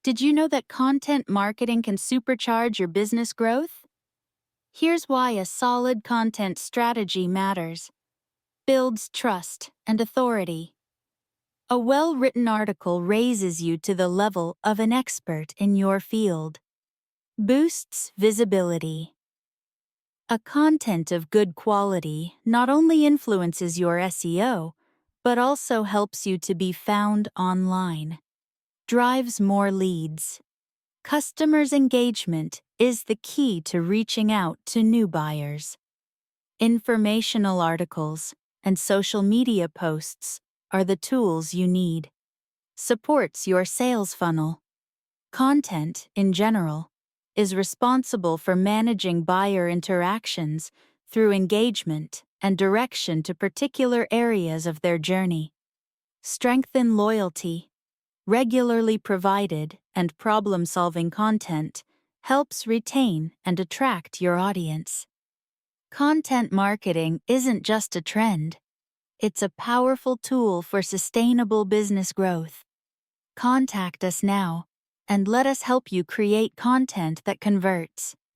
Did you know that content marketing can supercharge your business growth? Here's why a solid content strategy matters. Builds trust and authority. A well-written article raises you to the level of an expert in your field. Boosts visibility. A content of good quality not only influences your SEO, but also helps you to be found online. Drives more leads. Customers' engagement is the key to reaching out to new buyers. Informational articles and social media posts are the tools you need. Supports your sales funnel. Content, in general, is responsible for managing buyer interactions through engagement and direction to particular areas of their journey. Strengthen loyalty. Regularly provided and problem-solving content helps retain and attract your audience. Content marketing isn't just a trend. It's a powerful tool for sustainable business growth. Contact us now and let us help you create content that converts.